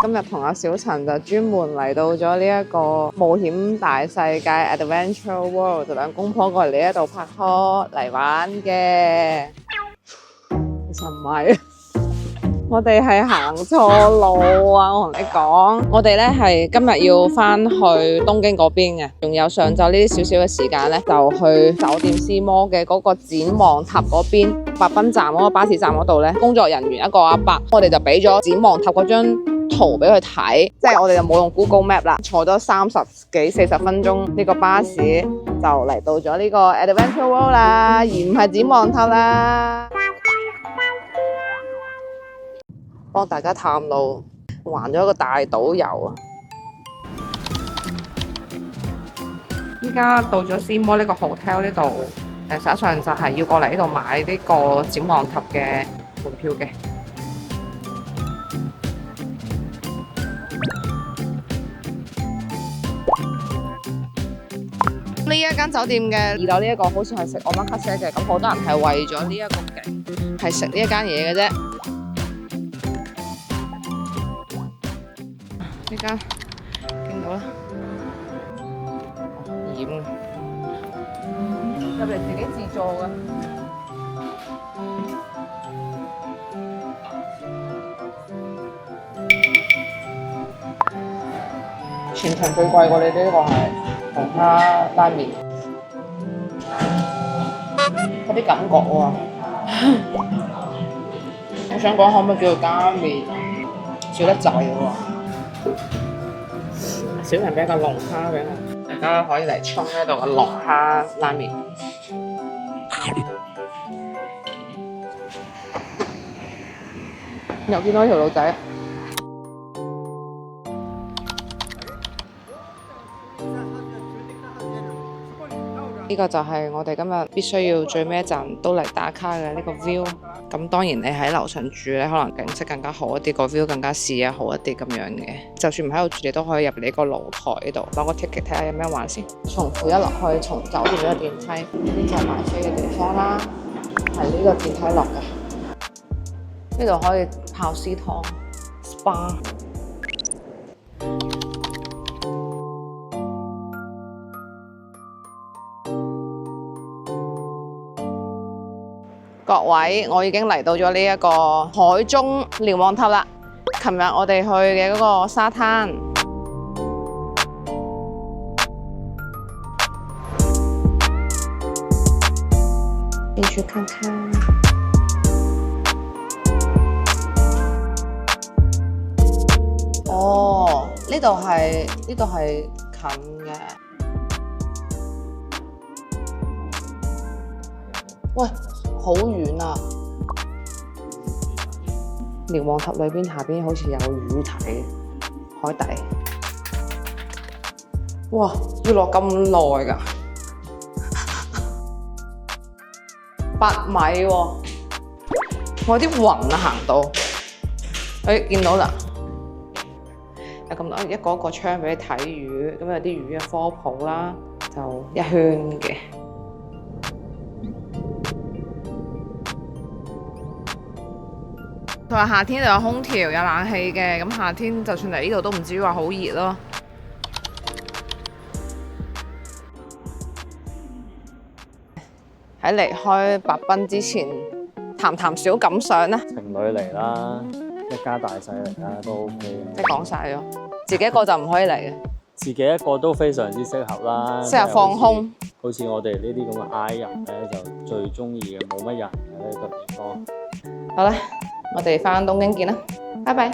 今日同阿小陳就專門嚟到咗呢一個冒險大世界 Adventure World， 就兩公婆過嚟呢一度拍拖嚟玩嘅。其實唔係，我哋係行錯路啊！我同你講，我哋咧係今日要翻去東京嗰邊嘅，仲有上晝呢啲少少嘅時間咧，就去酒店斯摩嘅嗰個展望塔嗰邊，白濱站嗰個巴士站嗰度咧，工作人員一個阿伯，我哋就俾咗展望塔嗰張圖俾佢睇，即係我哋就冇用 Google Map 啦，坐咗30幾40分鐘呢個巴士就嚟到咗呢個 Adventure World 啦，而唔係展望塔啦。幫大家探路，環咗一個大島遊啊！依家到咗斯摩呢個 hotel 呢度，實際上就係要過嚟呢度買呢個展望塔嘅門票嘅。呢一間酒店嘅2樓呢一個好似係食omakase嘅，咁好多人係為咗呢一個景係食呢一間嘢嘅啫。呢間見到啦，鹽入嚟自己自助嘅，全場最貴過你呢個係紅蝦拉麵，有啲感覺喎。我想講可唔可以叫佢加麵，少得滯喎。小人俾個龍蝦俾我，大家可以嚟沖呢度嘅龍蝦拉麵。又見到條路仔，呢個就係我哋今日必須要最尾一站都嚟打卡嘅呢個 view。咁當然你喺樓上住咧，可能景色更加好一啲，個 view 更加視野好一啲咁樣嘅。就算唔喺度住，你都可以入嚟呢個露台度攞個 ticket 睇下有咩玩先。從負一落去，從酒店呢個電梯，呢就係買飛嘅地方啦，係呢個電梯落嘅。呢度可以泡絲湯 SPA。各位，我已經嚟到咗呢一個海中瞭望塔啦。琴日我哋去嘅嗰個沙灘，進去看看。哦，呢度係近嘅。喂！好遠啊！瞭望塔裏邊下邊好似有魚睇，海底。哇！要落咁耐㗎，8米喎！我有啲暈啊，行到。見到啦，有咁多一個一個窗俾你睇魚，咁有啲魚嘅科普啦，就一圈嘅。佢話夏天就有空調有冷氣嘅，咁夏天就算嚟呢度都唔至於話好熱咯。喺離開白濱之前，談小感想啦。情侶嚟啦，一家大細嚟啦，都 OK 嘅。即係講晒咗，自己一個就唔可以嚟嘅。自己一個都非常之適合啦，適合放空。好似我哋呢啲咁嘅 I 人咧，就最中意嘅冇乜人嘅呢個地方。好啦，我哋返東京見啦，拜拜。